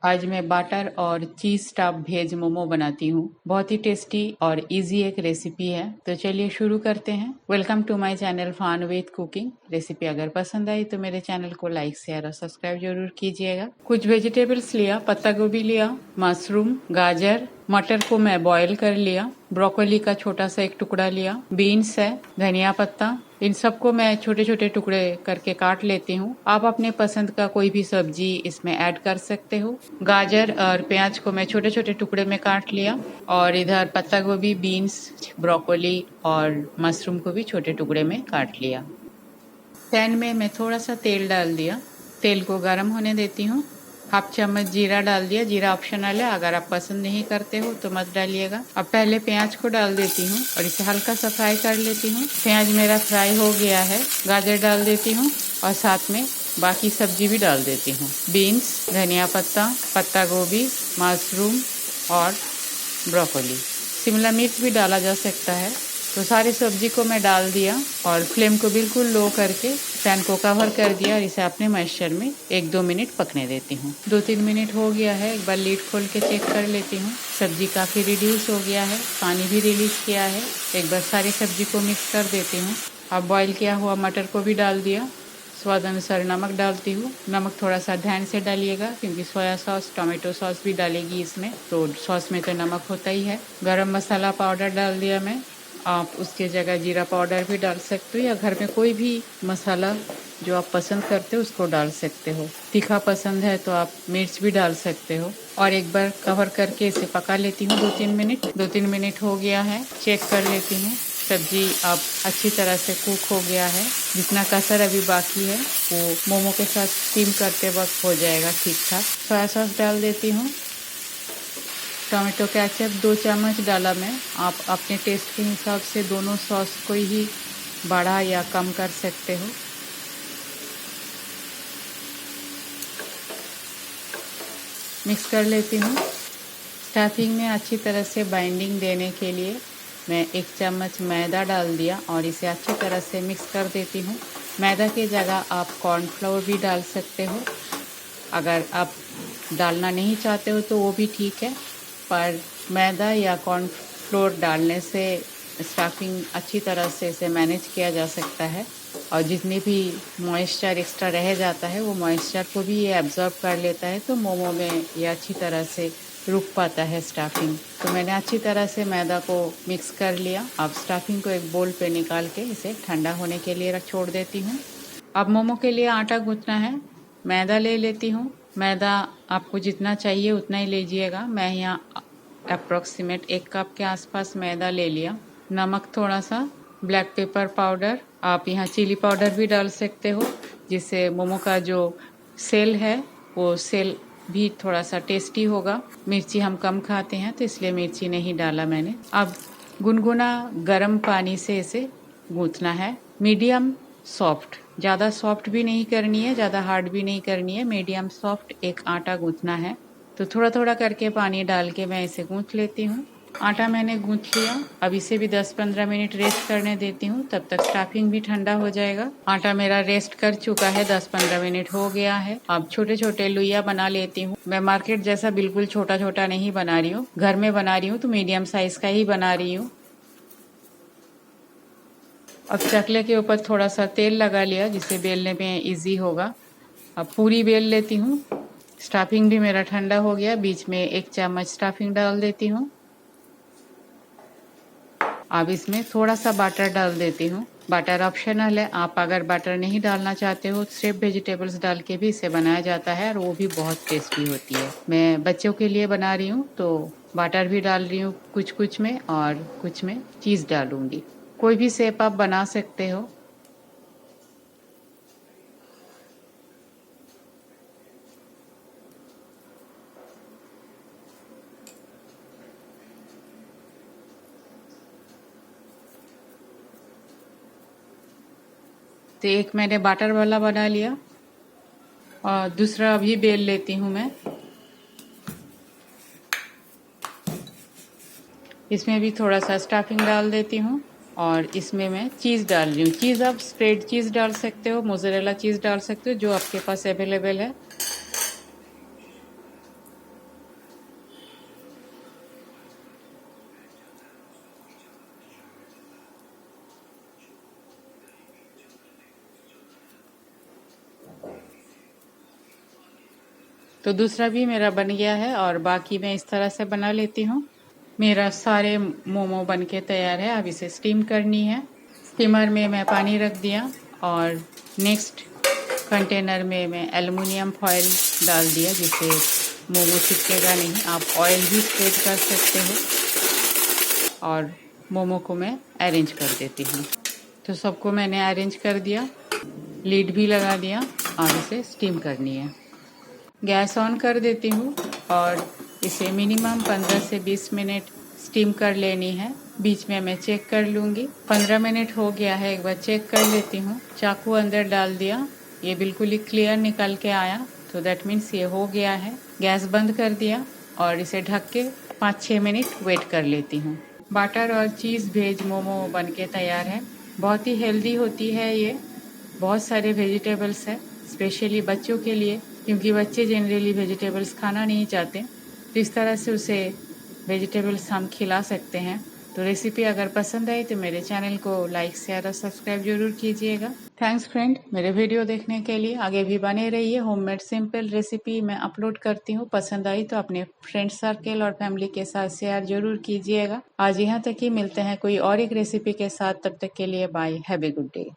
आज मैं बटर और चीज स्टफ भेज मोमो बनाती हूँ। बहुत ही टेस्टी और इजी एक रेसिपी है, तो चलिए शुरू करते हैं। वेलकम टू माय चैनल फान विद कुकिंग। रेसिपी अगर पसंद आई तो मेरे चैनल को लाइक शेयर और सब्सक्राइब जरूर कीजिएगा। कुछ वेजिटेबल्स लिया, पत्ता गोभी लिया, मशरूम, गाजर, मटर को मैं बॉईल कर लिया, ब्रोकोली का छोटा सा एक टुकड़ा लिया, बीन्स है, धनिया पत्ता, इन सबको मैं छोटे छोटे टुकड़े करके काट लेती हूँ। आप अपने पसंद का कोई भी सब्जी इसमें ऐड कर सकते हो। गाजर और प्याज को मैं छोटे छोटे टुकड़े में काट लिया और इधर पत्ता गोभी, बीन्स, ब्रोकोली और मशरूम को भी छोटे टुकड़े में काट लिया। पैन में मैं थोड़ा सा तेल डाल दिया, तेल को गर्म होने देती हूँ। हाफ चम्मच जीरा डाल दिया, जीरा ऑप्शनल है, अगर आप पसंद नहीं करते हो तो मत डालिएगा। अब पहले प्याज को डाल देती हूँ और इसे हल्का सा फ्राई कर लेती हूँ। प्याज मेरा फ्राई हो गया है, गाजर डाल देती हूँ और साथ में बाकी सब्जी भी डाल देती हूँ। बीन्स, धनिया पत्ता, पत्ता गोभी, मशरूम और ब्रोकोली, शिमला मिर्च भी डाला जा सकता है। तो सारी सब्जी को मैं डाल दिया और फ्लेम को बिल्कुल लो करके पैन को कवर कर दिया और इसे अपने मॉइस्चर में 1-2 मिनट पकने देती हूँ। 2-3 मिनट हो गया है, एक बार लीड खोल के चेक कर लेती हूँ। सब्जी काफ़ी रिड्यूस हो गया है, पानी भी रिलीज किया है। एक बार सारी सब्जी को मिक्स कर देती हूँ। अब बॉईल किया हुआ मटर को भी डाल दिया। स्वाद अनुसार नमक डालती हूँ। नमक थोड़ा सा ध्यान से डालिएगा क्योंकि सोया सॉस, टोमेटो सॉस भी डालेगी इसमें, तो सॉस में तो नमक होता ही है। गरम मसाला पाउडर डाल दिया मैं, आप उसके जगह जीरा पाउडर भी डाल सकते हो या घर में कोई भी मसाला जो आप पसंद करते हो उसको डाल सकते हो। तीखा पसंद है तो आप मिर्च भी डाल सकते हो। और एक बार कवर करके इसे पका लेती हूँ 2-3 मिनट। 2-3 मिनट हो गया है, चेक कर लेती हूँ। सब्जी अब अच्छी तरह से कुक हो गया है। जितना कसर अभी बाकी है वो मोमो के साथ स्टीम करते वक्त हो जाएगा ठीक ठाक। सोया सॉस डाल देती हूँ। टोमेटो केचप 2 चम्मच डाला मैं, आप अपने टेस्ट के हिसाब से दोनों सॉस को ही बढ़ा या कम कर सकते हो। मिक्स कर लेती हूँ। स्टफिंग में अच्छी तरह से बाइंडिंग देने के लिए मैं 1 चम्मच मैदा डाल दिया और इसे अच्छी तरह से मिक्स कर देती हूँ। मैदा की जगह आप कॉर्नफ्लोर भी डाल सकते हो, अगर आप डालना नहीं चाहते हो तो वो भी ठीक है, पर मैदा या कॉर्नफ्लोर डालने से स्टफिंग अच्छी तरह से इसे मैनेज किया जा सकता है और जितनी भी मॉइस्चर एक्स्ट्रा रह जाता है वो मॉइस्चर को भी ये एब्जॉर्ब कर लेता है, तो मोमो में ये अच्छी तरह से रुक पाता है स्टफिंग। तो मैंने अच्छी तरह से मैदा को मिक्स कर लिया। अब स्टफिंग को एक बोल पे निकाल के इसे ठंडा होने के लिए छोड़ देती हूँ। अब मोमो के लिए आटा गूंथना है। मैदा ले लेती हूँ। मैदा आपको जितना चाहिए उतना ही लीजिएगा। मैं यहाँ अप्रॉक्सीमेट 1 कप के आसपास मैदा ले लिया। नमक थोड़ा सा, ब्लैक पेपर पाउडर, आप यहाँ चिली पाउडर भी डाल सकते हो जिससे मोमो का जो सेल है वो सेल भी थोड़ा सा टेस्टी होगा। मिर्ची हम कम खाते हैं तो इसलिए मिर्ची नहीं डाला मैंने। अब गुनगुना गर्म पानी से इसे गूंथना है। मीडियम सॉफ्ट, ज़्यादा सॉफ्ट भी नहीं करनी है, ज़्यादा हार्ड भी नहीं करनी है, मीडियम सॉफ्ट एक आटा गूंथना है। तो थोड़ा थोड़ा करके पानी डाल के मैं इसे गूंथ लेती हूँ। आटा मैंने गूंथ लिया। अब इसे भी 10-15 मिनट रेस्ट करने देती हूँ, तब तक स्टफिंग भी ठंडा हो जाएगा। आटा मेरा रेस्ट कर चुका है, 10-15 मिनट हो गया है। अब छोटे छोटे लुइया बना लेती हूँ। मैं मार्केट जैसा बिल्कुल छोटा छोटा नहीं बना रही हूँ, घर में बना रही हूँ तो मीडियम साइज का ही बना रही हूँ। अब चकले के ऊपर थोड़ा सा तेल लगा लिया जिससे बेलने में इजी होगा। अब पूरी बेल लेती हूँ। स्टफिंग भी मेरा ठंडा हो गया, बीच में 1 चम्मच स्टफिंग डाल देती हूँ। अब इसमें थोड़ा सा बटर डाल देती हूँ। बटर ऑप्शनल है, आप अगर बटर नहीं डालना चाहते हो सिर्फ वेजिटेबल्स डाल के भी इसे बनाया जाता है और वो भी बहुत टेस्टी होती है। मैं बच्चों के लिए बना रही हूँ तो बटर भी डाल रही हूँ कुछ कुछ में और कुछ में चीज़ डालूंगी। कोई भी शेप आप बना सकते हो। तो एक मैंने बटर वाला बना लिया और दूसरा अभी बेल लेती हूँ मैं। इसमें भी थोड़ा सा स्टफिंग डाल देती हूँ और इसमें मैं चीज़ डाल रही हूँ। चीज़ आप स्प्रेड चीज़ डाल सकते हो, मोज़रेला चीज़ डाल सकते हो, जो आपके पास अवेलेबल है। तो दूसरा भी मेरा बन गया है और बाकी मैं इस तरह से बना लेती हूँ। मेरा सारे मोमो बन के तैयार है। अब इसे स्टीम करनी है। स्टीमर में मैं पानी रख दिया और नेक्स्ट कंटेनर में मैं एल्युमिनियम फॉयल डाल दिया, जिससे मोमो चिपकेगा नहीं। आप ऑयल भी स्प्रेड कर सकते हो। और मोमो को मैं अरेंज कर देती हूँ। तो सबको मैंने अरेंज कर दिया, लीड भी लगा दिया और इसे स्टीम करनी है। गैस ऑन कर देती हूँ और इसे मिनिमम 15 से 20 मिनट स्टीम कर लेनी है। बीच में मैं चेक कर लूँगी। 15 मिनट हो गया है, एक बार चेक कर लेती हूँ। चाकू अंदर डाल दिया, ये बिल्कुल ही क्लियर निकल के आया, तो दैट मीन्स ये हो गया है। गैस बंद कर दिया और इसे ढक के 5-6 मिनट वेट कर लेती हूँ। बटर और चीज़ वेज मोमो बन के तैयार है। बहुत ही हेल्दी होती है ये। बहुत सारे वेजिटेबल्स है, स्पेशली बच्चों के लिए, क्योंकि बच्चे जनरली वेजिटेबल्स खाना नहीं चाहते। तो इस तरह से उसे वेजिटेबल्स हम खिला सकते हैं। तो रेसिपी अगर पसंद आई तो मेरे चैनल को लाइक शेयर और सब्सक्राइब जरूर कीजिएगा। थैंक्स फ्रेंड, मेरे वीडियो देखने के लिए। आगे भी बने रहिए। होममेड सिंपल रेसिपी मैं अपलोड करती हूँ। पसंद आई तो अपने फ्रेंड सर्कल और फैमिली के साथ शेयर जरूर कीजिएगा। आज यहाँ तक ही, मिलते हैं कोई और एक रेसिपी के साथ। तब तक के लिए bye, have a good day.